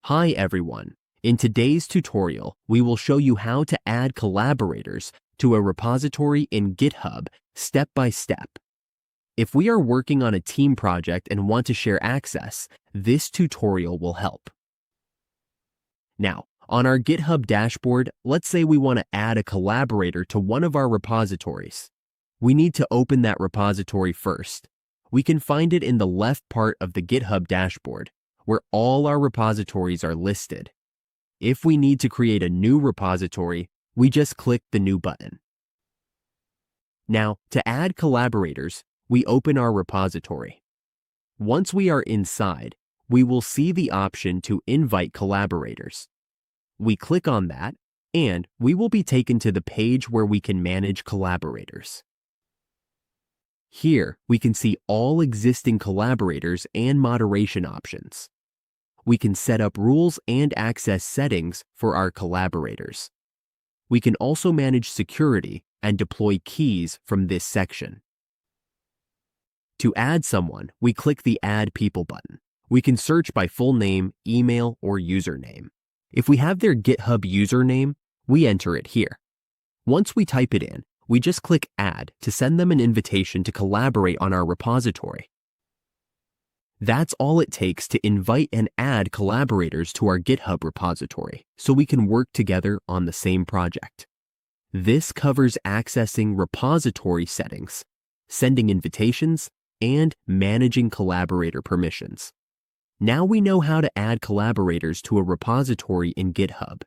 Hi everyone. In today's tutorial, we will show you how to add collaborators to a repository in GitHub step by step. If we are working on a team project and want to share access, this tutorial will help. Now, on our GitHub dashboard, let's say we want to add a collaborator to one of our repositories. We need to open that repository first. We can find it in the left part of the GitHub dashboard, where all our repositories are listed. If we need to create a new repository, we just click the New button. Now, to add collaborators, we open our repository. Once we are inside, we will see the option to invite collaborators. We click on that, and we will be taken to the page where we can manage collaborators. Here, we can see all existing collaborators and moderation options. We can set up rules and access settings for our collaborators. We can also manage security and deploy keys from this section. To add someone, we click the Add People button. We can search by full name, email, or username. If we have their GitHub username, we enter it here. Once we type it in, we just click Add to send them an invitation to collaborate on our repository. That's all it takes to invite and add collaborators to our GitHub repository so we can work together on the same project. This covers accessing repository settings, sending invitations, and managing collaborator permissions. Now we know how to add collaborators to a repository in GitHub.